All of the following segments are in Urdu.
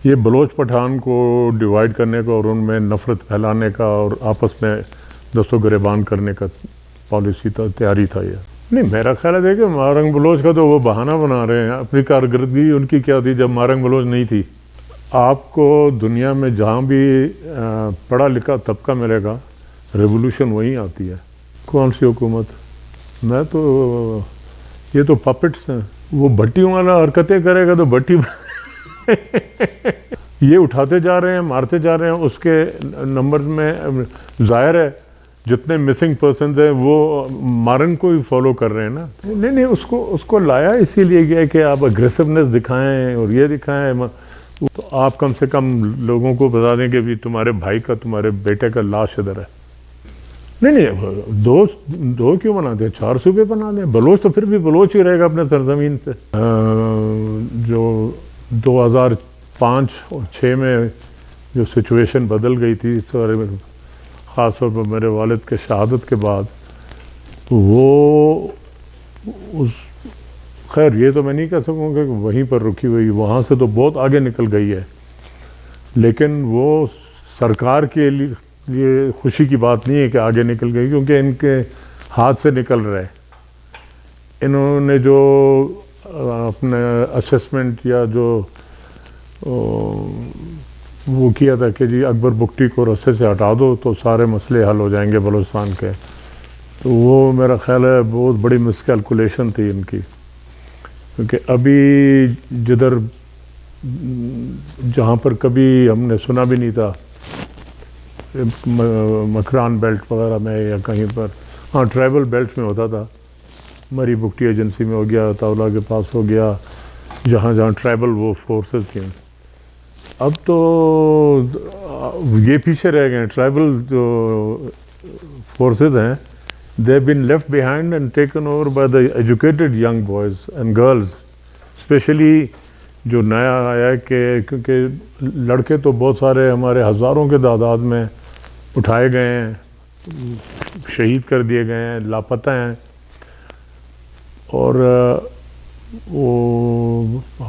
یہ بلوچ پٹھان کو ڈیوائیڈ کرنے کا اور ان میں نفرت پھیلانے کا اور آپس میں دست و گریبان کرنے کا پالیسی تیاری تھا یہ. نہیں میرا خیال ہے دیکھیں مارنگ بلوچ کا تو وہ بہانہ بنا رہے ہیں. اپنی کارکردگی ان کی کیا تھی جب مارنگ بلوچ نہیں تھی. آپ کو دنیا میں جہاں بھی پڑھا لکھا طبقہ ملے گا ریولوشن وہیں آتی ہے. کون سی حکومت؟ میں تو یہ تو پپٹس ہیں. وہ بھٹیوں والا حرکتیں کرے گا تو بھٹی یہ اٹھاتے جا رہے ہیں مارتے جا رہے ہیں. اس کے نمبر میں ظاہر ہے جتنے مسنگ پرسنز ہیں وہ مارن کو ہی فالو کر رہے ہیں نا. نہیں اس کو لایا اسی لیے گیا کہ آپ اگریسونیس دکھائیں اور یہ دکھائیں. تو آپ کم سے کم لوگوں کو بتا دیں کہ بھی تمہارے بھائی کا تمہارے بیٹے کا لاش ادھر ہے. نہیں دو کیوں بنا دیں؟ 4 صوبے بنا دیں. بلوچ تو پھر بھی بلوچ ہی رہے گا اپنے سرزمین پہ. جو 2005 اور 6 میں جو سچویشن بدل گئی تھی خاص طور پر میرے والد کے شہادت کے بعد وہ خیر یہ تو میں نہیں کہہ سکوں کہ وہیں پر رکی ہوئی. وہاں سے تو بہت آگے نکل گئی ہے لیکن وہ سرکار کے لیے خوشی کی بات نہیں ہے کہ آگے نکل گئی کیونکہ ان کے ہاتھ سے نکل رہے. انہوں نے جو اپنے اسیسمنٹ یا جو وہ کیا تھا کہ جی اکبر بگٹی کو رستے سے ہٹا دو تو سارے مسئلے حل ہو جائیں گے بلوچستان کے. تو وہ میرا خیال ہے بہت بڑی مس کیلکولیشن تھی ان کی. کیونکہ ابھی جدھر جہاں پر کبھی ہم نے سنا بھی نہیں تھا مکران بیلٹ وغیرہ میں یا کہیں پر ہاں ٹرائبل بیلٹ میں ہوتا تھا. مری بگٹی ایجنسی میں ہو گیا تاولا کے پاس ہو گیا جہاں جہاں ٹرائبل وہ فورسز تھیں. اب تو یہ پیچھے رہ گئے ہیں. ٹرائبل جو فورسز ہیں they have been left behind and taken over by the educated young boys and girls. Especially جو نیا آیا ہے کہ کیونکہ لڑکے تو بہت سارے ہمارے ہزاروں کے تعداد میں اٹھائے گئے ہیں شہید کر دیے گئے ہیں لاپتہ ہیں. اور وہ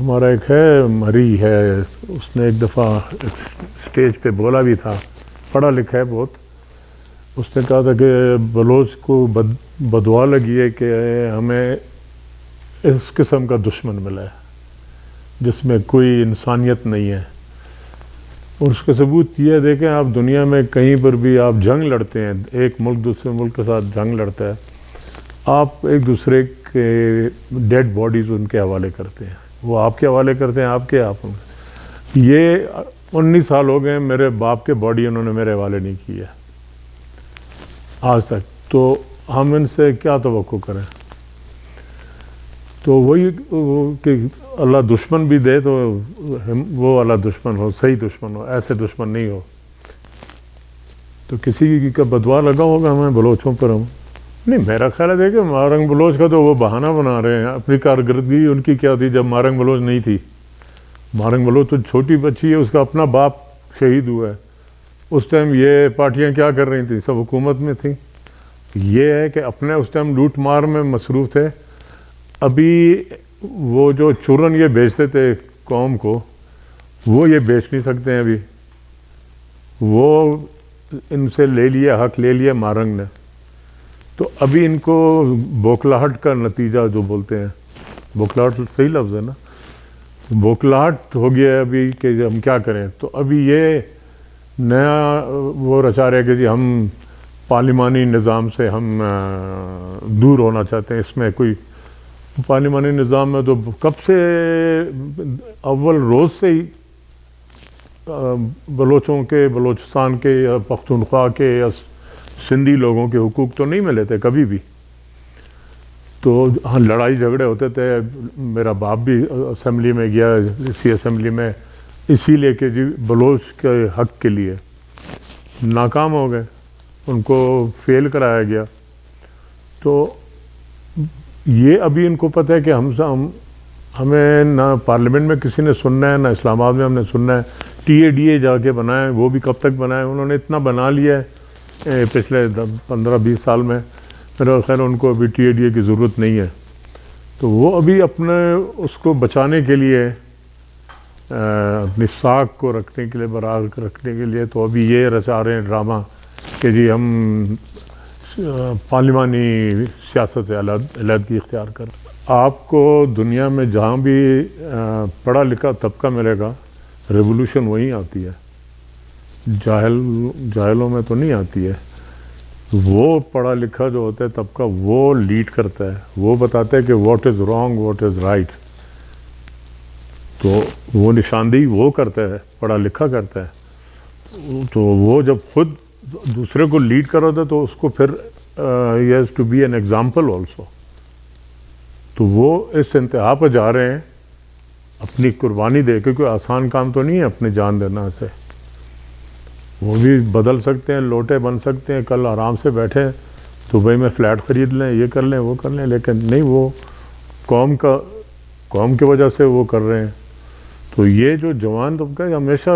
ہمارا ایک ہے مری ہے اس نے ایک دفعہ اسٹیج پہ بولا بھی تھا پڑھا لکھا ہے بہت. اس نے کہا تھا کہ بلوچ کو بدعا لگی ہے کہ ہمیں اس قسم کا دشمن ملا ہے جس میں کوئی انسانیت نہیں ہے. اور اس کا ثبوت یہ دیکھیں آپ دنیا میں کہیں پر بھی آپ جنگ لڑتے ہیں ایک ملک دوسرے ملک کے ساتھ جنگ لڑتا ہے آپ ایک دوسرے کے ڈیڈ باڈیز ان کے حوالے کرتے ہیں. وہ آپ کے حوالے کرتے ہیں آپ یہ 19 سال ہو گئے میرے باپ کے باڈی انہوں نے میرے حوالے نہیں کی ہے آج تک. تو ہم ان سے کیا توقع کریں؟ تو وہی کہ اللہ دشمن بھی دے تو وہ والا دشمن ہو صحیح دشمن ہو ایسے دشمن نہیں ہو. تو کسی کا بدوا لگا ہوگا ہمیں بلوچوں پر. ہم نہیں میرا خیال ہے دیکھیں مارنگ بلوچ کا تو وہ بہانہ بنا رہے ہیں. اپنی کارکردگی ان کی کیا تھی جب مارنگ بلوچ نہیں تھی. مارنگ بلوچ تو چھوٹی بچی ہے اس کا اپنا باپ شہید ہوا ہے. اس ٹائم یہ پارٹیاں کیا کر رہی تھیں سب حکومت میں تھیں. یہ ہے کہ اپنے اس ٹائم لوٹ مار میں مصروف تھے. ابھی وہ جو چورن یہ بیچتے تھے قوم کو وہ یہ بیچ نہیں سکتے ہیں. ابھی وہ ان سے لے لیا حق لے لیا مارنگ نے. تو ابھی ان کو بوکھلاہٹ کا نتیجہ جو بولتے ہیں بوکھلاہٹ صحیح لفظ ہے نا بوکھلاہٹ ہو گیا ہے ابھی کہ ہم کیا کریں. تو ابھی یہ نیا وہ رچا رہے کہ جی ہم پارلیمانی نظام سے ہم دور ہونا چاہتے ہیں. اس میں کوئی پارلیمانی نظام میں تو کب سے اول روز سے ہی بلوچوں کے بلوچستان کے یا پختونخوا کے یا سندھی لوگوں کے حقوق تو نہیں ملے تھے کبھی بھی. تو ہاں لڑائی جھگڑے ہوتے تھے. میرا باپ بھی اسمبلی میں گیا اسی اسمبلی میں اسی لیے کہ جی بلوچ کے حق کے لیے ناکام ہو گئے ان کو فیل کرایا گیا. تو یہ ابھی ان کو پتہ ہے کہ ہمیں نہ پارلیمنٹ میں کسی نے سننا ہے نہ اسلام آباد میں ہم نے سننا ہے. TADA جا کے بنائے وہ بھی کب تک بنائے انہوں نے اتنا بنا لیا ہے پچھلے 15-20 سال میں. میرا خیال ان کو ابھی TADA کی ضرورت نہیں ہے. تو وہ ابھی اپنے اس کو بچانے کے لیے اپنی ساکھ کو رکھنے کے لیے، برقرار رکھنے کے لیے، تو ابھی یہ رچا رہے ہیں ڈرامہ کہ جی ہم پارلیمانی سیاست سے علیحدگی اختیار کریں۔ آپ کو دنیا میں جہاں بھی پڑھا لکھا طبقہ ملے گا، ریولوشن وہیں آتی ہے، جاہلوں میں تو نہیں آتی ہے۔ وہ پڑھا لکھا جو ہوتا ہے طبقہ، وہ لیڈ کرتا ہے، وہ بتاتا ہے کہ what is wrong, what is right, تو وہ نشاندہی وہ کرتا ہے، پڑھا لکھا کرتا ہے۔ تو وہ جب خود دوسرے کو لیڈ کر رہا تھا تو اس کو پھر ہی has to be an example also. تو وہ اس انتہا پہ جا رہے ہیں اپنی قربانی دے کے، کوئی آسان کام تو نہیں ہے اپنی جان دینا سے۔ وہ بھی بدل سکتے ہیں، لوٹے بن سکتے ہیں، کل آرام سے بیٹھے دبئی میں فلیٹ خرید لیں، یہ کر لیں وہ کر لیں، لیکن نہیں، وہ قوم کی وجہ سے وہ کر رہے ہیں۔ تو یہ جو جوان طبقہ ہے، ہمیشہ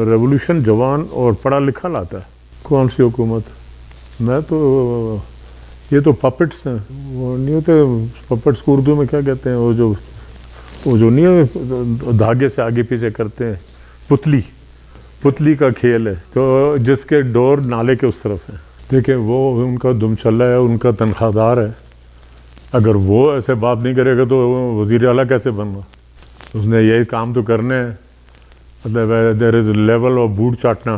ریولوشن جوان اور پڑھا لکھا لاتا ہے۔ کون سی حکومت؟ میں تو یہ تو پپٹس ہیں، وہ نہیں ہوتے پپٹس کو اردو میں کیا کہتے ہیں، وہ جو نہیں ہے دھاگے سے آگے پیچھے کرتے ہیں، پتلی کا کھیل ہے، تو جس کے ڈور نالے کے اس طرف ہیں۔ دیکھیں وہ ان کا دم چل رہا ہے، ان کا تنخواہ دار ہے، اگر وہ ایسے بات نہیں کرے گا تو وزیر اعلیٰ کیسے بننا؟ اس نے یہی کام تو کرنے ہیں، مطلب دیر از لیول آف بوٹ چاٹنا،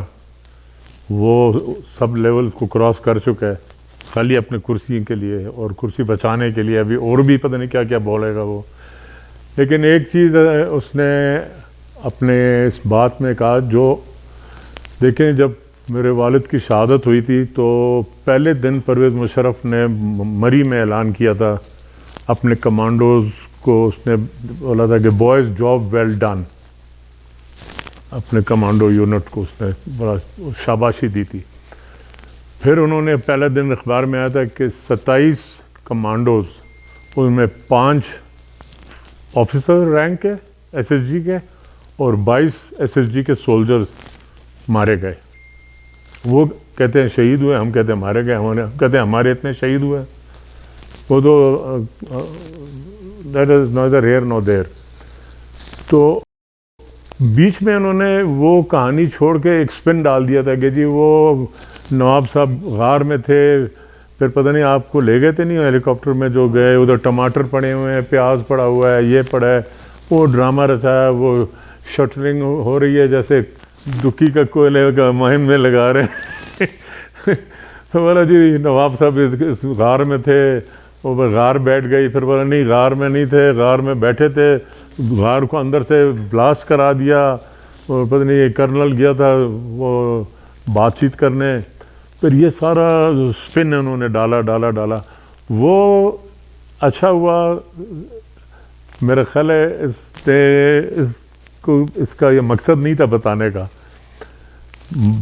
وہ سب لیول کو کراس کر چکا ہے خالی اپنے کرسی کے لیے اور کرسی بچانے کے لیے، ابھی اور بھی پتہ نہیں کیا کیا بولے گا وہ۔ لیکن ایک چیز اس نے اپنے اس بات میں کہا، جو دیکھیں جب میرے والد کی شہادت ہوئی تھی تو پہلے دن پرویز مشرف نے مری میں اعلان کیا تھا اپنے کمانڈوز کو، اس نے بولا تھا کہ بوائز جاب ویل ڈن، اپنے کمانڈو یونٹ کو اس نے بڑا شاباشی دی تھی۔ پھر انہوں نے پہلے دن اخبار میں آیا تھا کہ 27 کمانڈوز، ان میں 5 آفیسر رینک کے ایس ایس جی کے اور 22 ایس ایس جی کے سولجرز مارے گئے۔ وہ کہتے ہیں شہید ہوئے، ہم کہتے ہیں مارے گئے، ہم کہتے ہیں ہمارے اتنے شہید ہوئے۔ وہ تو that is neither here nor there۔ تو بیچ میں انہوں نے وہ کہانی چھوڑ کے ایک سپن ڈال دیا تھا کہ جی وہ نواب صاحب غار میں تھے، پھر پتہ نہیں آپ کو لے گئے تھے نہیں ہیلی کاپٹر میں، جو گئے ادھر ٹماٹر پڑے ہوئے ہیں، پیاز پڑا ہوا ہے، یہ پڑا ہے، وہ ڈرامہ رچایا، وہ شٹرنگ ہو رہی ہے جیسے دکی کا کوئلے کا مہم میں لگا رہے ہیں۔ تو بولا جی نواب صاحب اس غار میں تھے، وہ غار بیٹھ گئی، پھر بولا نہیں غار میں نہیں تھے، غار میں بیٹھے تھے، غار کو اندر سے بلاسٹ کرا دیا، اور پتہ نہیں کرنل گیا تھا وہ بات چیت کرنے۔ پھر یہ سارا سپن انہوں نے ڈالا۔ وہ اچھا ہوا میرا خیال ہے اس کا یہ مقصد نہیں تھا بتانے کا۔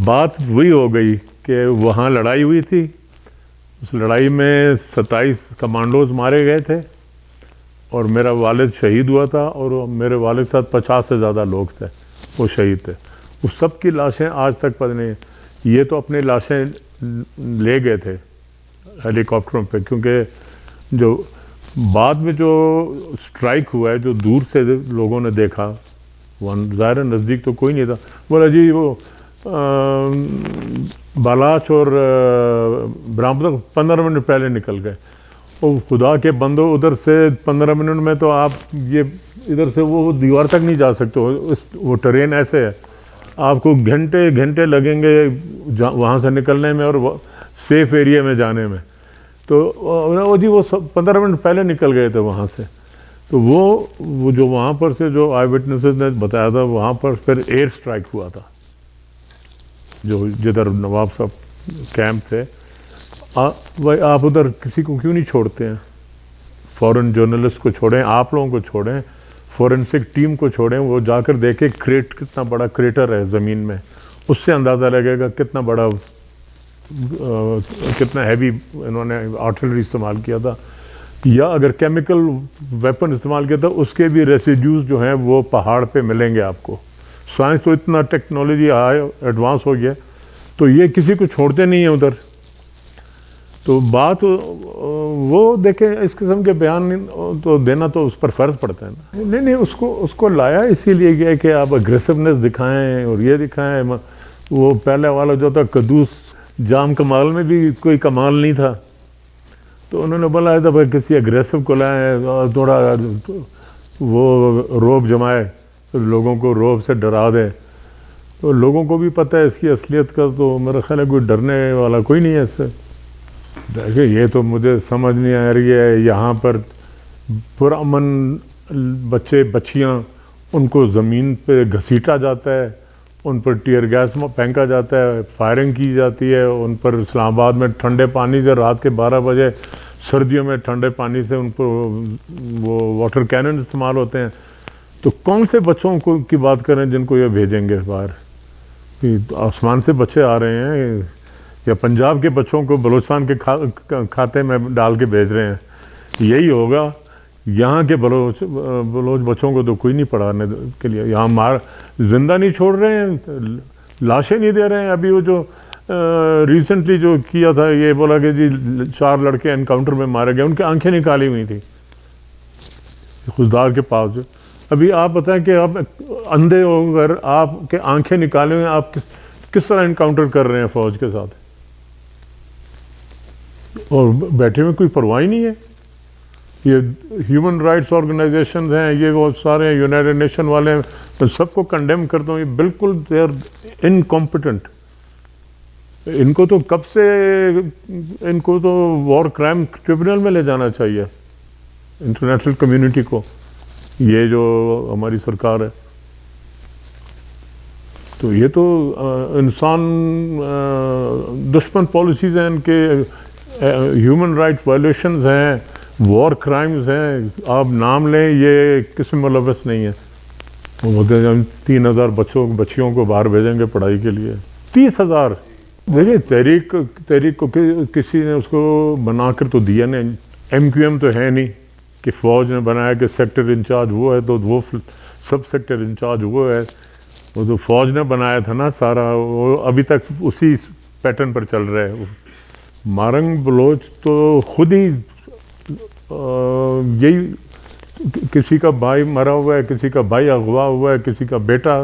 بات وہی ہو گئی کہ وہاں لڑائی ہوئی تھی، اس لڑائی میں 27 کمانڈوز مارے گئے تھے اور میرا والد شہید ہوا تھا، اور میرے والد ساتھ 50 سے زیادہ لوگ تھے وہ شہید تھے۔ اس سب کی لاشیں آج تک پتہ نہیں، یہ تو اپنی لاشیں لے گئے تھے ہیلی کاپٹروں پہ، کیونکہ جو بعد میں جو سٹرائک ہوا ہے جو دور سے لوگوں نے دیکھا، ظاہر نزدیک تو کوئی نہیں تھا، بولا جی وہ بالاچ اور برامدہ 15 منٹ پہلے نکل گئے۔ وہ خدا کے بندو، ادھر سے 15 منٹ میں تو آپ یہ ادھر سے وہ دیوار تک نہیں جا سکتے، وہ ٹرین ایسے ہے، آپ کو گھنٹے لگیں گے وہاں سے نکلنے میں اور سیف ایریا میں جانے میں۔ تو جی وہ 15 منٹ پہلے نکل گئے تھے وہاں سے۔ تو وہ جو وہاں پر سے جو آئی وٹنسز نے بتایا تھا، وہاں پر پھر ایئر سٹرائک ہوا تھا، جو جدھر نواب صاحب کیمپ تھے۔ آپ ادھر کسی کو کیوں نہیں چھوڑتے ہیں؟ فورن جرنلسٹ کو چھوڑیں، آپ لوگوں کو چھوڑیں، فورنسک ٹیم کو چھوڑیں، وہ جا کر دیکھیں کتنا بڑا کریٹر ہے زمین میں، اس سے اندازہ لگے گا کتنا ہیوی انہوں نے آرٹلری استعمال کیا تھا، یا اگر کیمیکل ویپن استعمال کیا تھا اس کے بھی ریسیڈیوز جو ہیں وہ پہاڑ پہ ملیں گے آپ کو۔ سائنس تو اتنا ٹیکنالوجی ایڈوانس ہو گیا، تو یہ کسی کو چھوڑتے نہیں ہیں ادھر۔ تو بات وہ دیکھیں اس قسم کے بیان تو دینا تو اس پر فرض پڑتا ہے نا. نہیں اس کو لایا اسی لیے گیا کہ آپ اگریسونیس دکھائیں اور یہ دکھائیں. وہ پہلے والا جو تھا قدوس جام کمال میں بھی کوئی کمال نہیں تھا، تو انہوں نے بولا ہے تو کسی اگریسو کو لائیں اور تھوڑا وہ روب جمائے، لوگوں کو روب سے ڈرا دے. تو لوگوں کو بھی پتہ ہے اس کی اصلیت کا، تو میرا خیال ہے کوئی ڈرنے والا کوئی نہیں ہے اس سے. دیکھیں یہ تو مجھے سمجھ نہیں آ رہی ہے، یہاں پر پرامن بچے بچیاں ان کو زمین پہ گھسیٹا جاتا ہے، ان پر ٹیئر گیس پھینکا جاتا ہے، فائرنگ کی جاتی ہے ان پر. اسلام آباد میں ٹھنڈے پانی سے رات کے 12 بجے سردیوں میں ٹھنڈے پانی سے ان کو وہ واٹر کینن استعمال ہوتے ہیں. تو کون سے بچوں کو کی بات کریں جن کو یہ بھیجیں گے باہر؟ آسمان سے بچے آ رہے ہیں یا پنجاب کے بچوں کو بلوچستان کے کھاتے میں ڈال کے بھیج رہے ہیں؟ یہی ہوگا. یہاں کے بلوچ بچوں کو تو کوئی نہیں پڑھانے کے لیے. یہاں زندہ نہیں چھوڑ رہے ہیں، لاشیں نہیں دے رہے ہیں. ابھی وہ جو ریسنٹلی جو کیا تھا، یہ بولا کہ جی 4 لڑکے انکاؤنٹر میں مارے گئے، ان کی آنکھیں نکالی ہوئی تھیں خوددار کے پاس. جو ابھی آپ بتائیں کہ آپ اندھے ہو کر آپ کے آنکھیں نکالے ہوئے، آپ کس طرح انکاؤنٹر کر رہے ہیں فوج کے ساتھ؟ اور بیٹھے ہوئے کوئی پرواہ نہیں ہے. یہ ہیومن رائٹس آرگنائزیشنز ہیں، یہ وہ سارے یونائٹڈ نیشن والے ہیں، میں سب کو کنڈیم کرتا ہوں. یہ بالکل دے آر انکمپیٹنٹ. ان کو تو کب سے ان کو تو وار کرائم ٹریبونل میں لے جانا چاہیے انٹرنیشنل کمیونٹی کو. یہ جو ہماری سرکار ہے، تو یہ تو انسان دشمن پالیسیز ہیں ان کے، ہیومن رائٹ وائلیشنز ہیں، وار کرائمز ہیں. آپ نام لیں، یہ کس میں ملوث نہیں ہے. وہ بولتے ہیں ہم 3000 بچیوں کو باہر بھیجیں گے پڑھائی کے لیے. 30,000. دیکھیے تحریک کو کسی نے اس کو بنا کر تو دیا نہیں. MQM تو ہے نہیں کہ فوج نے بنایا کہ سیکٹر انچارج وہ ہے تو وہ سب سیکٹر انچارج وہ ہے. وہ تو فوج نے بنایا تھا نا سارا. وہ ابھی تک اسی پیٹرن پر چل رہا ہے. مارنگ بلوچ تو خود ہی یہی، کسی کا بھائی مرا ہوا ہے، کسی کا بھائی اغوا ہوا ہے، کسی کا بیٹا،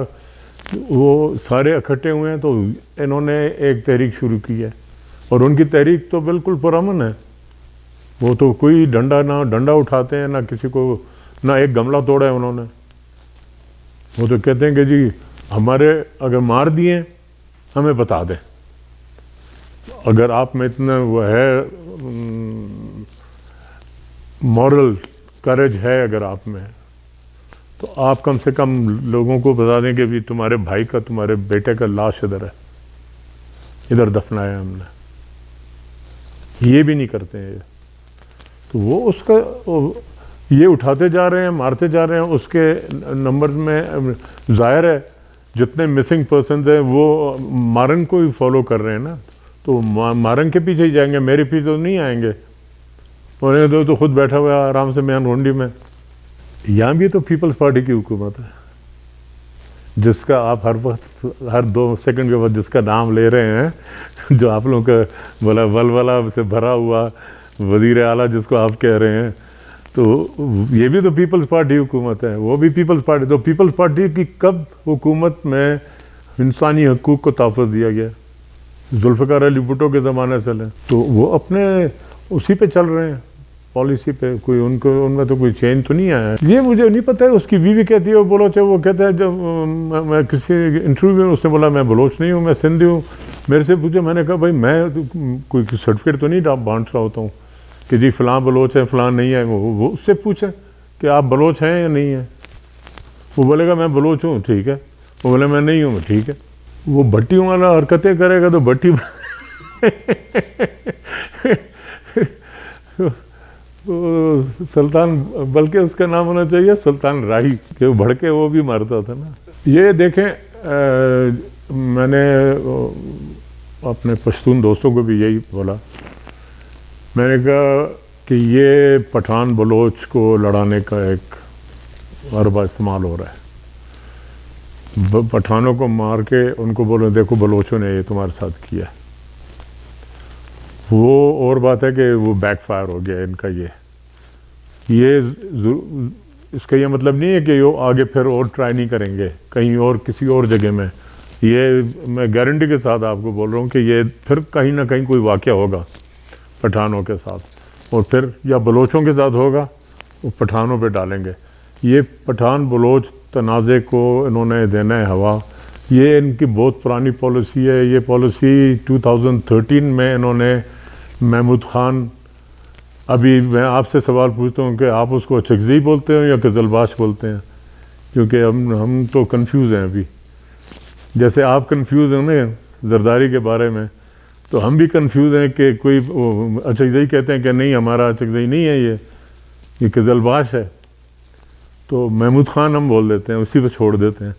وہ سارے اکٹھے ہوئے ہیں. تو انہوں نے ایک تحریک شروع کی ہے، اور ان کی تحریک تو بالکل پرامن ہے. وہ تو کوئی نہ ڈنڈا اٹھاتے ہیں، نہ کسی کو، نہ ایک گملہ توڑا ہے انہوں نے. وہ تو کہتے ہیں کہ جی ہمارے اگر مار دیے ہمیں بتا دیں. اگر آپ میں اتنا وہ ہے مورل کریج ہے اگر آپ میں، تو آپ کم سے کم لوگوں کو بتا دیں کہ بھی تمہارے بھائی کا، تمہارے بیٹے کا لاش ادھر ہے، ادھر دفنایا ہم نے. یہ بھی نہیں کرتے ہیں. تو وہ اس کا یہ اٹھاتے جا رہے ہیں، مارتے جا رہے ہیں. اس کے نمبر میں ظاہر ہے جتنے مسنگ پرسنز ہیں وہ مارنگ کو ہی فالو کر رہے ہیں نا. تو مارنگ کے پیچھے ہی جائیں گے، میرے پیچھے تو نہیں آئیں گے. انہیں تو خود بیٹھا ہوا ہے آرام سے میان رونڈی میں. یہاں بھی تو پیپلز پارٹی کی حکومت ہے، جس کا آپ ہر وقت، ہر 2 سیکنڈ کے بعد جس کا نام لے رہے ہیں، جو آپ لوگوں کا بولا ولولہ سے بھرا ہوا وزیر اعلیٰ جس کو آپ کہہ رہے ہیں. تو یہ بھی تو پیپلز پارٹی حکومت ہے، وہ بھی پیپلز پارٹی. تو پیپلز پارٹی کی کب حکومت میں انسانی حقوق کو تحفظ دیا گیا؟ ذوالفقار علی بھٹو کے زمانے سے لیں. تو وہ اپنے اسی پہ چل رہے ہیں، پالیسی پہ. کوئی ان میں تو کوئی چینج تو نہیں آیا ہے. یہ مجھے نہیں پتہ ہے. اس کی بیوی کہتی ہے وہ بلوچ ہے. وہ کہتا ہے جب میں کسی انٹرویو میں اس نے بولا میں بلوچ نہیں ہوں، میں سندھی ہوں. میرے سے پوچھا، میں نے کہا بھائی میں کوئی سرٹیفکیٹ تو نہیں بانٹ رہا ہوتا ہوں کہ جی فلاں بلوچ ہے فلاں نہیں ہے. وہ اس سے پوچھیں کہ آپ بلوچ ہیں یا نہیں ہیں. وہ بولے گا میں بلوچ ہوں، ٹھیک ہے. وہ بولے میں نہیں ہوں، ٹھیک ہے. وہ بھٹیوں والا حرکتیں کرے گا تو بھٹی سلطان، بلکہ اس کا نام ہونا چاہیے سلطان راہی، کہ وہ بھڑکے وہ بھی مارتا تھا نا. یہ دیکھیں میں نے اپنے پشتون دوستوں کو بھی یہی بولا. میں نے کہا کہ یہ پٹھان بلوچ کو لڑانے کا ایک حربہ استعمال ہو رہا ہے. پٹھانوں کو مار کے ان کو بولو دیکھو بلوچوں نے یہ تمہارے ساتھ کیا. وہ اور بات ہے کہ وہ بیک فائر ہو گیا ان کا. یہ اس کا یہ مطلب نہیں ہے کہ یہ آگے پھر اور ٹرائی نہیں کریں گے کہیں اور کسی اور جگہ میں. یہ میں گارنٹی کے ساتھ آپ کو بول رہا ہوں کہ یہ پھر کہیں نہ کہیں کوئی واقعہ ہوگا پٹھانوں کے ساتھ, اور پھر یا بلوچوں کے ساتھ ہوگا, وہ پٹھانوں پہ ڈالیں گے. یہ پٹھان بلوچ تنازع کو انہوں نے دینا ہے ہوا. یہ ان کی بہت پرانی پالیسی ہے. یہ پالیسی 2013 میں انہوں نے محمود خان, ابھی میں آپ سے سوال پوچھتا ہوں کہ آپ اس کو اچکزئی بولتے ہیں یا قزلباش بولتے ہیں, کیونکہ ہم تو کنفیوز ہیں ابھی. جیسے آپ کنفیوز ہیں نا زرداری کے بارے میں, تو ہم بھی کنفیوز ہیں کہ کوئی اچکزئی کہتے ہیں کہ نہیں ہمارا اچکزئی نہیں ہے, یہ قزلباش ہے. تو محمود خان ہم بول دیتے ہیں, اسی پہ چھوڑ دیتے ہیں.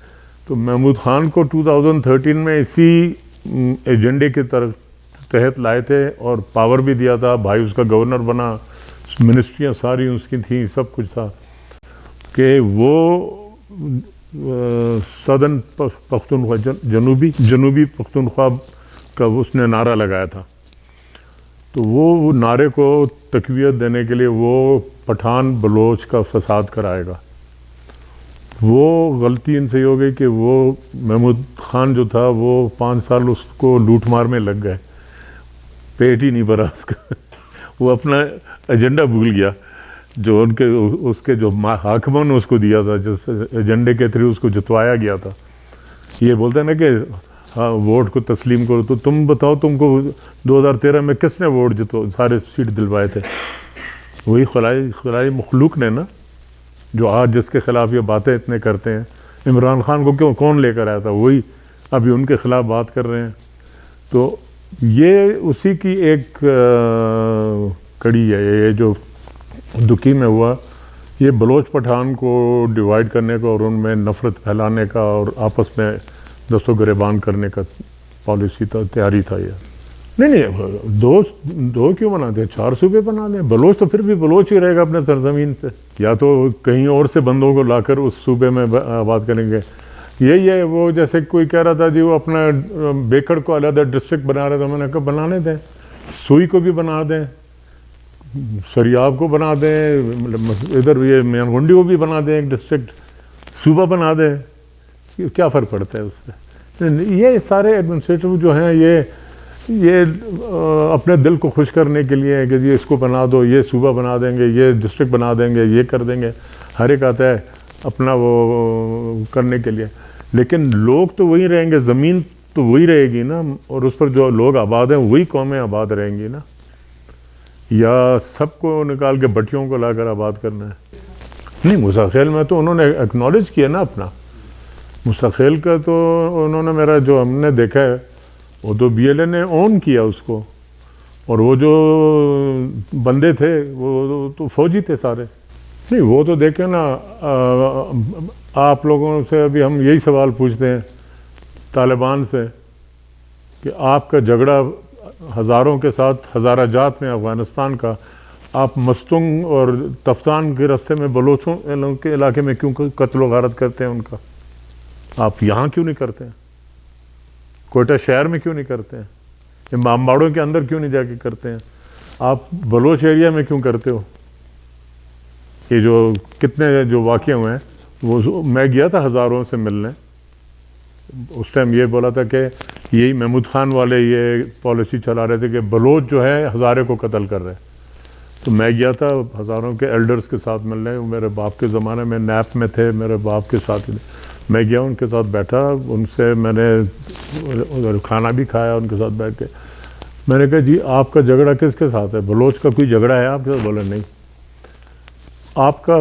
تو محمود خان کو 2013 میں اسی ایجنڈے کے تحت لائے تھے اور پاور بھی دیا تھا. بھائی اس کا گورنر بنا, منسٹریاں ساری اس کی تھیں, سب کچھ تھا کہ وہ سدرن پختونخوا جنوبی پختونخوا کا اس نے نعرہ لگایا تھا. تو وہ نعرے کو تقویت دینے کے لیے وہ پٹھان بلوچ کا فساد کرائے گا. وہ غلطی ان سے ہو گئی کہ وہ محمود خان جو تھا وہ 5 سال اس کو لوٹ مار میں لگ گئے, پیٹ ہی نہیں بھرا اس کا. وہ اپنا ایجنڈا بھول گیا جو اس کے جو حاکموں نے اس کو دیا تھا, جس ایجنڈے کے تھرو اس کو جتوایا گیا تھا. یہ بولتے ہیں نا کہ ہاں ووٹ کو تسلیم کرو, تو تم بتاؤ تم کو 2013 میں کس نے ووٹ سارے سیٹ دلوائے تھے؟ وہی خلائی مخلوق نے نا, جو آج جس کے خلاف یہ باتیں اتنے کرتے ہیں. عمران خان کو کون لے کر آیا تھا؟ وہی ابھی ان کے خلاف بات کر رہے ہیں. تو یہ اسی کی ایک کڑی ہے. یہ جو دکی میں ہوا, یہ بلوچ پٹھان کو ڈیوائیڈ کرنے کا اور ان میں نفرت پھیلانے کا اور آپس میں دست و گریبان کرنے کا پالیسی تھا, تیاری تھا. یہ نہیں دو کیوں بنا دیں, 4 صوبے بنا دیں. بلوچ تو پھر بھی بلوچ ہی رہے گا اپنے سرزمین پہ, یا تو کہیں اور سے بندوں کو لا کر اس صوبے میں آباد کریں گے. یہی ہے وہ جیسے کوئی کہہ رہا تھا جی وہ اپنا بیکڑ کو علیحدہ ڈسٹرکٹ بنا رہا تھا. میں نے کہا بنانے دیں, سوئی کو بھی بنا دیں, سریاب کو بنا دیں, ادھر یہ میاں گنڈی کو بھی بنا دیں ایک ڈسٹرکٹ, صوبہ بنا دیں. کیا فرق پڑتا ہے اس سے؟ یہ سارے ایڈمنسٹریٹو جو ہیں یہ اپنے دل کو خوش کرنے کے لیے ہے کہ جی اس کو بنا دو, یہ صوبہ بنا دیں گے, یہ ڈسٹرکٹ بنا دیں گے, یہ کر دیں گے. ہر ایک آتا ہے اپنا وہ کرنے کے لیے. لیکن لوگ تو وہی رہیں گے, زمین تو وہی رہے گی نا, اور اس پر جو لوگ آباد ہیں وہی قومیں آباد رہیں گی نا. یا سب کو نکال کے بٹیوں کو لا کر آباد کرنا ہے؟ نہیں, مساخیل میں تو انہوں نے ایکنالج کیا نا اپنا. مساخیل کا تو انہوں نے میرا جو ہم نے دیکھا ہے وہ تو BLA نے اون کیا اس کو, اور وہ جو بندے تھے وہ تو فوجی تھے سارے. نہیں وہ تو دیکھیں نا, آپ لوگوں سے ابھی ہم یہی سوال پوچھتے ہیں طالبان سے کہ آپ کا جھگڑا ہزاروں کے ساتھ ہزارہ جات میں افغانستان کا, آپ مستنگ اور تفتان کے راستے میں بلوچوں کے علاقے میں کیوں قتل و غارت کرتے ہیں ان کا؟ آپ یہاں کیوں نہیں کرتے ہیں؟ کوئٹہ شہر میں کیوں نہیں کرتے ہیں؟ امام باڑوں کے اندر کیوں نہیں جا کے کرتے ہیں؟ آپ بلوچ ایریا میں کیوں کرتے ہو؟ یہ جو کتنے جو واقعے ہوئے ہیں, وہ میں گیا تھا ہزاروں سے ملنے. اس ٹائم یہ بولا تھا کہ یہی محمود خان والے یہ پالیسی چلا رہے تھے کہ بلوچ جو ہے ہزارے کو قتل کر رہے ہیں. تو میں گیا تھا ہزاروں کے ایلڈرز کے ساتھ ملنے, میرے باپ کے زمانے میں نیپ میں تھے, میرے باپ کے ساتھ میں گیا, ان کے ساتھ بیٹھا, ان سے میں نے کھانا بھی کھایا ان کے ساتھ بیٹھ کے. میں نے کہا جی آپ کا جھگڑا کس کے ساتھ ہے؟ بلوچ کا کوئی جھگڑا ہے آپ کے ساتھ؟ بولے نہیں. آپ کا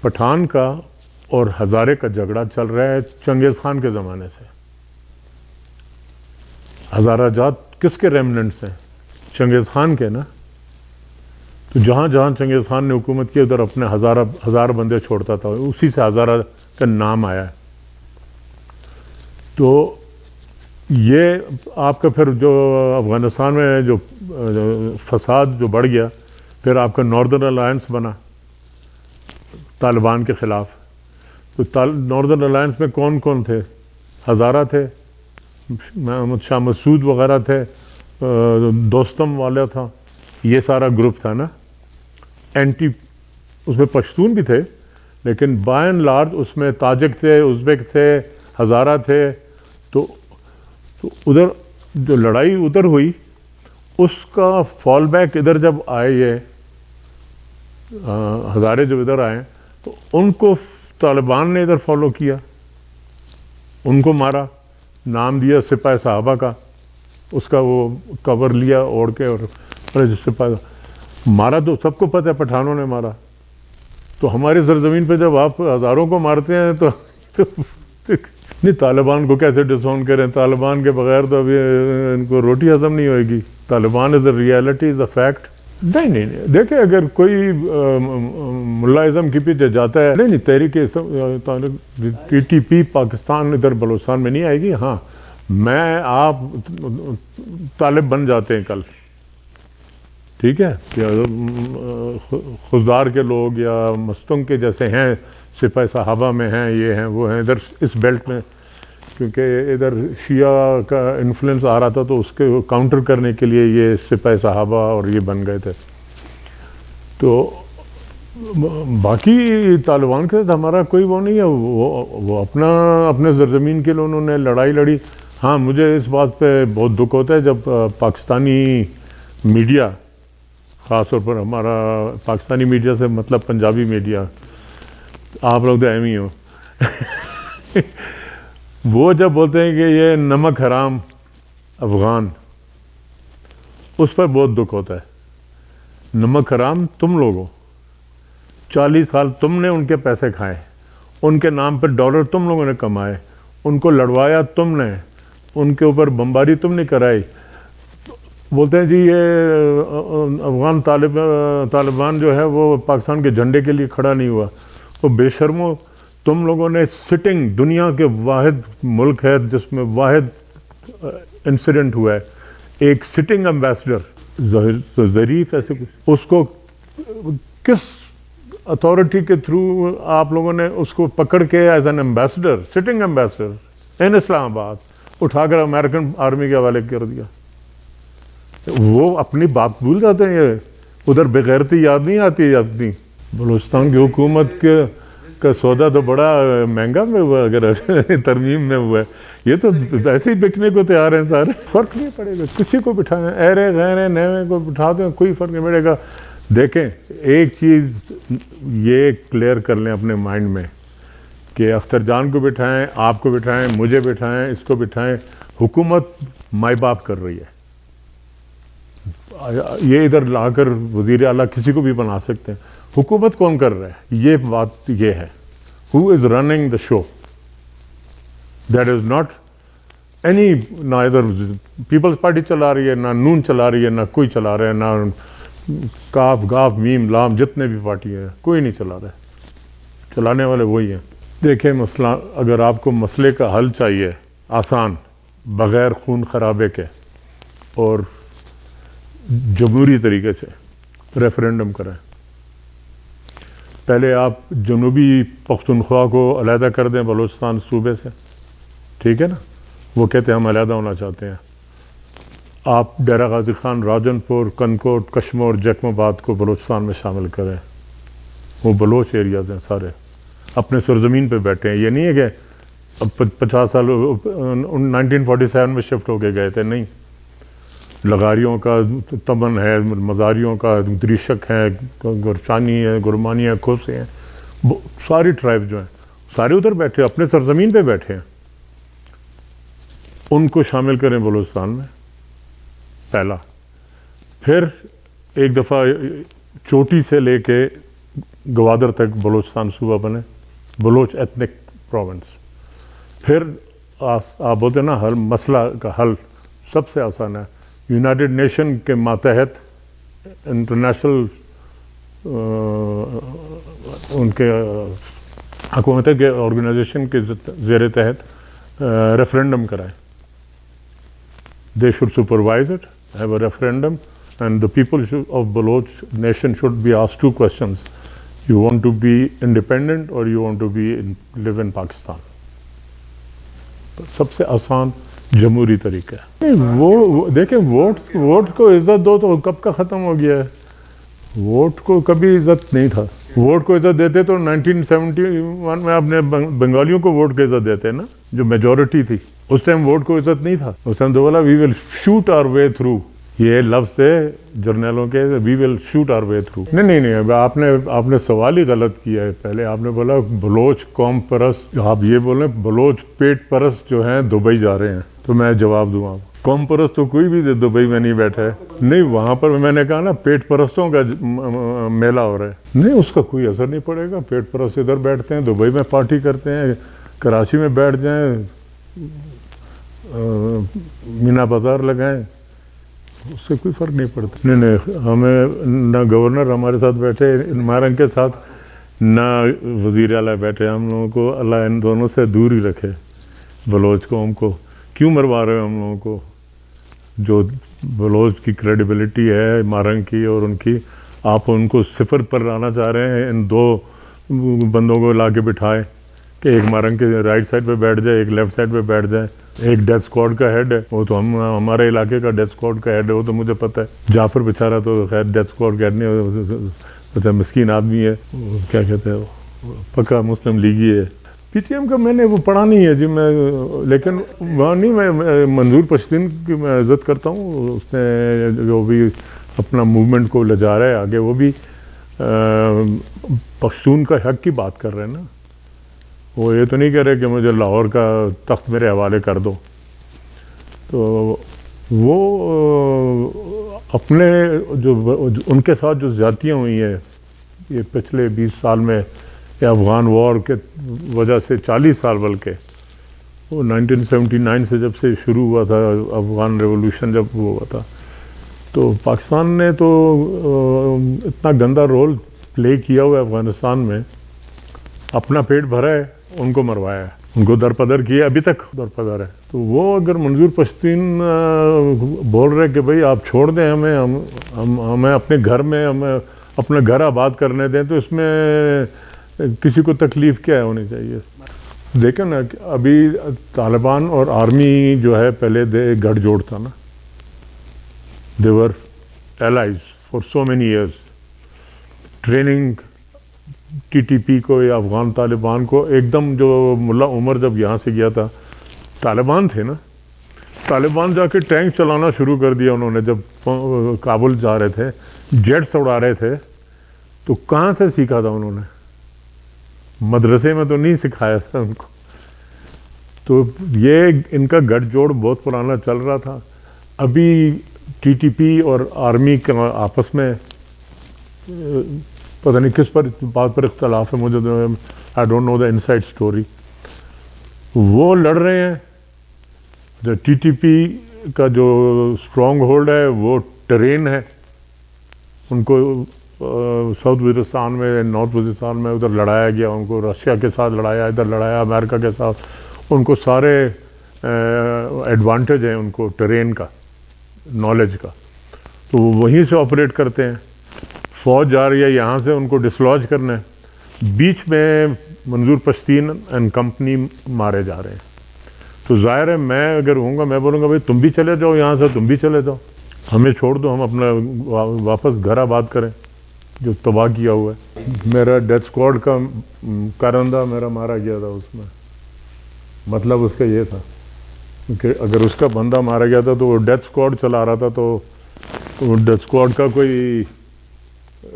پٹھان کا اور ہزارے کا جھگڑا چل رہا ہے چنگیز خان کے زمانے سے. ہزارہ جات کس کے ریمننٹس ہیں؟ چنگیز خان کے نا. تو جہاں جہاں چنگیز خان نے حکومت کی ادھر اپنے ہزار بندے چھوڑتا تھا, اسی سے ہزارہ کا نام آیا ہے. تو یہ آپ کا پھر جو افغانستان میں جو فساد جو بڑھ گیا, پھر آپ کا ناردرن الائنس بنا طالبان کے خلاف. تو ناردرن الائنس میں کون کون تھے؟ ہزارہ تھے, محمد شاہ مسعود وغیرہ تھے, دوستم والا تھا، یہ سارا گروپ تھا نا اینٹی، اس میں پشتون بھی تھے لیکن بائی اینڈ لارج اس میں تاجک تھے، ازبیک تھے، ہزارہ تھے. تو ادھر جو لڑائی ادھر ہوئی اس کا فال بیک ادھر جب آئے، یہ ہزارے جب ادھر آئے تو ان کو طالبان نے ادھر فالو کیا، ان کو مارا، نام دیا سپاہ صحابہ کا، اس کا وہ کور لیا اوڑھ کے، اور جس سپاہ مارا تو سب کو پتہ ہے پٹھانوں نے مارا. تو ہماری سرزمین پہ جب آپ ہزاروں کو مارتے ہیں تو نہیں، طالبان کو کیسے ڈساؤن کریں؟ طالبان کے بغیر تو ابھی ان کو روٹی ہضم نہیں ہوئے گی. Taliban is a reality, is a fact. نہیں دیکھیں، اگر کوئی ملا اعظم کے پیچھے جاتا ہے، نہیں تحریک ٹی ٹی پی پاکستان ادھر بلوچستان میں نہیں آئے گی. ہاں میں آپ طالب بن جاتے ہیں کل، ٹھیک ہے، خزدار کے لوگ یا مستنگ کے جیسے ہیں، سپاہ صحابہ میں ہیں، یہ ہیں وہ ہیں ادھر اس بیلٹ میں، کیونکہ ادھر شیعہ کا انفلوئنس آ رہا تھا تو اس کے کاؤنٹر کرنے کے لیے یہ سپاہ صحابہ اور یہ بن گئے تھے. تو باقی طالبان کے ساتھ ہمارا کوئی وہ نہیں ہے، وہ اپنے سرزمین کے لیے انہوں نے لڑائی لڑی. ہاں مجھے اس بات پہ بہت دکھ ہوتا ہے جب پاکستانی میڈیا، خاص طور پر ہمارا پاکستانی میڈیا سے مطلب پنجابی میڈیا، آپ لوگ تو اہم ہی ہو، وہ جب بولتے ہیں کہ یہ نمک حرام افغان، اس پر بہت دکھ ہوتا ہے. نمک حرام تم لوگوں، 40 سال تم نے ان کے پیسے کھائے، ان کے نام پر ڈالر تم لوگوں نے کمائے، ان کو لڑوایا تم نے، ان کے اوپر بمباری تم نے کرائی. بولتے ہیں جی یہ افغان طالبان جو ہے وہ پاکستان کے جھنڈے کے لیے کھڑا نہیں ہوا. وہ بے شرمو، تم لوگوں نے سٹنگ، دنیا کے واحد ملک ہے جس میں واحد انسیڈنٹ ہوا ہے، ایک سٹنگ امبیسڈر ظریف ایسے اس کو کس اتھارٹی کے تھرو آپ لوگوں نے اس کو پکڑ کے as an ambassador, sitting ambassador in Islamabad, اٹھا کر امریکن آرمی کے حوالے کر دیا. وہ اپنی بات بھول جاتے ہیں. یہ ادھر بغیرتی یاد نہیں آتی ہے اپنی. بلوچستان کی حکومت کا سودا تو بڑا مہنگا میں ہوا، اگر ترمیم میں ہوا ہے. یہ تو ایسے ہی بکنے کو تیار ہیں سارے. فرق نہیں پڑے گا کسی کو بٹھائیں، ایرے غیرے نئے کو بٹھا دیں، کوئی فرق نہیں پڑے گا. دیکھیں ایک چیز یہ کلیئر کر لیں اپنے مائنڈ میں کہ اختر جان کو بٹھائیں، آپ کو بٹھائیں، مجھے بٹھائیں، اس کو بٹھائیں، حکومت مائی باپ کر رہی ہے. یہ ادھر لا کر وزیر اعلیٰ کسی کو بھی بنا سکتے ہیں. حکومت کون کر رہا ہے؟ یہ بات یہ ہے. Who is running the show? That is not any، نہ ادھر پیپلز پارٹی چلا رہی ہے، نہ نون چلا رہی ہے، نہ کوئی چلا رہا ہے، نہ کاف گاف میم لام جتنے بھی پارٹی ہیں کوئی نہیں چلا رہا ہے. چلانے والے وہی ہیں. دیکھیں مسئلہ، اگر آپ کو مسئلے کا حل چاہیے آسان، بغیر خون خرابے کے اور جمہوری طریقے سے، ریفرینڈم کریں. پہلے آپ جنوبی پختونخوا کو علیحدہ کر دیں بلوچستان صوبے سے، ٹھیک ہے نا، وہ کہتے ہیں ہم علیحدہ ہونا چاہتے ہیں. آپ ڈیرہ غازی خان، راجن پور، کنکوٹ، کشمور، جیکم آباد کو بلوچستان میں شامل کریں. وہ بلوچ ایریاز ہیں سارے، اپنے سرزمین پہ بیٹھے ہیں. یہ نہیں ہے کہ اب 50 سال 1947 میں شفٹ ہو کے گئے تھے، نہیں. لغاریوں کا تمن ہے، مزاریوں کا، دریشک ہے، گرچانی ہے، گرمانی ہے، کھوسے ہیں، ساری ٹرائب جو ہیں سارے ادھر بیٹھے، اپنے سرزمین پہ بیٹھے ہیں. ان کو شامل کریں بلوچستان میں پہلا. پھر ایک دفعہ چوٹی سے لے کے گوادر تک بلوچستان صوبہ بنے، بلوچ ایتھنک پروونس. پھر آپ بولتے ہیں نا حل، مسئلہ کا حل سب سے آسان ہے. یونائٹڈ نیشن کے ماتحت، انٹرنیشنل ان کے حکومت کے آرگنائزیشن کے زیر تحت ریفرینڈم کرائیں. They should supervise it, have a referendum, and the people of Baloch nation should be asked 2 questions. You want to be independent or you want to live in Pakistan? سب سے آسان جمہوری طریقہ ہے. وہ دیکھیں ووٹ کو عزت دو تو کب کا ختم ہو گیا ہے. ووٹ کو کبھی عزت نہیں تھا. ووٹ کو عزت دیتے تو 1971 میں اپنے بنگالیوں کو ووٹ کی عزت دیتے نا, جو میجورٹی تھی. اس ٹائم ووٹ کو عزت نہیں تھا. اس ٹائم تو بولا وی ول شوٹ آر وے تھرو. یہ لفظ تھے جرنیلوں کے, وی ول شوٹ آر وے تھرو. نہیں آپ نے سوال ہی غلط کیا ہے. پہلے آپ نے بولا بلوچ قوم پرست, آپ یہ بولیں بلوچ پیٹ پرست جو ہیں دبئی جا رہے ہیں. تو میں جواب دوں آپ, قوم پرست تو کوئی بھی دبئی میں نہیں بیٹھا ہے. نہیں, وہاں پر میں نے کہا نا پیٹ پرستوں کا میلہ ہو رہا ہے. نہیں, اس کا کوئی اثر نہیں پڑے گا. پیٹ پرست ادھر بیٹھتے ہیں, دبئی میں پارٹی کرتے ہیں, کراچی میں بیٹھ جائیں, مینا بازار لگائیں, اس سے کوئی فرق نہیں پڑتا. نہیں, ہمیں نہ گورنر ہمارے ساتھ بیٹھے مارنگ کے ساتھ, نہ وزیر اعلیٰ بیٹھے. ہم لوگوں کو اللہ ان دونوں سے دور ہی رکھے. بلوچ قوم کو کیوں مروا رہے ہو ہم لوگوں کو؟ جو بلوچ کی کریڈیبلٹی ہے مارنگ کی اور ان کی, آپ ان کو صفر پر لانا چاہ رہے ہیں. ان دو بندوں کو لا کے بٹھائے کہ ایک مارنگ کے رائٹ سائڈ پہ بیٹھ جائے, ایک لیفٹ سائڈ پہ بیٹھ جائے. ایک ڈیتھ اسکواڈ کا ہیڈ ہے, وہ تو ہمارے علاقے کا ڈیتھ اسکواڈ کا ہیڈ ہے, وہ تو مجھے پتہ ہے. جعفر بیچارہ تو خیر ڈیتھ اسکواڈ کا ہیڈ نہیں, مسکین آدمی ہے, کیا کہتے ہیں, پکا مسلم لیگی ہے. پی ٹی ایم کا میں نے وہ پڑھا نہیں ہے جی میں, لیکن وہاں نہیں, میں منظور پشتین کی میں عزت کرتا ہوں. اس نے جو بھی اپنا موومنٹ کو لے جا رہا ہے آگے, وہ بھی پشتون کا حق کی بات کر رہے ہیں نا. وہ یہ تو نہیں کہہ رہے کہ مجھے لاہور کا تخت میرے حوالے کر دو. تو وہ اپنے جو ان کے ساتھ جو زیادتیاں ہوئی ہیں یہ پچھلے 20 سال میں, یا افغان وار کے وجہ سے 40 سال, بلکہ وہ 1979 سے جب سے شروع ہوا تھا افغان ریولوشن جب وہ ہوا تھا, تو پاکستان نے تو اتنا گندا رول پلے کیا ہوا ہے افغانستان میں. اپنا پیٹ بھرا ہے, ان کو مروایا ہے, ان کو درپدر کیا, ابھی تک درپدر ہے. تو وہ اگر منظور پشتین بول رہے کہ بھئی آپ چھوڑ دیں ہمیں اپنے گھر میں, ہمیں اپنا گھر آباد کرنے دیں, تو اس میں کسی کو تکلیف کیا ہونی چاہیے؟ دیکھیں نا, ابھی طالبان اور آرمی جو ہے پہلے گٹھ جوڑ تھا نا, they were allies for so many years. Training T T P کو یا افغان طالبان کو, ایک دم جو ملا عمر جب یہاں سے گیا تھا, طالبان تھے نا, طالبان جا کے ٹینک چلانا شروع کر دیا انہوں نے. جب کابل جا رہے تھے, جیٹس اڑا رہے تھے, تو کہاں سے سیکھا تھا انہوں نے؟ مدرسے میں تو نہیں سکھایا تھا ان کو. تو یہ ان کا گٹھ جوڑ بہت پرانا چل رہا تھا. ابھی ٹی ٹی پی اور آرمی کے آپس میں پتہ نہیں کس پر بات پر اختلاف ہے, مجھے I don't know the inside story. وہ لڑ رہے ہیں. جو ٹی ٹی پی کا جو اسٹرانگ ہولڈ ہے وہ ٹرین ہے. ان کو ساؤتھ وزیرستان میں, نارتھ وزیرستان میں ادھر لڑایا گیا, ان کو رشیا کے ساتھ لڑایا, ادھر لڑایا امریکہ کے ساتھ. ان کو سارے ایڈوانٹیج ہیں ان کو ٹرین کا, نالج کا. تو وہ وہیں سے آپریٹ کرتے ہیں. فوج جا رہی ہے یہاں سے ان کو ڈسلوج کرنا ہے, بیچ میں منظور پشتین اینڈ کمپنی مارے جا رہے ہیں. تو ظاہر ہے میں اگر ہوں گا, میں بولوں گا بھائی تم بھی چلے جاؤ یہاں سے, تم بھی چلے جاؤ, ہمیں چھوڑ دو, ہم اپنا واپس گھر آباد کریں جو تباہ کیا ہوا ہے. میرا ڈیتھ اسکواڈ کا کارندہ میرا مارا گیا تھا اس میں. مطلب اس کا یہ تھا کہ اگر اس کا بندہ مارا گیا تھا تو وہ ڈیتھ اسکواڈ چلا رہا تھا, تو وہ ڈیتھ اسکواڈ کا کوئی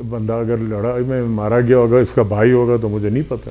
بندہ اگر لڑائی میں مارا گیا ہوگا, اس کا بھائی ہوگا, تو مجھے نہیں پتہ.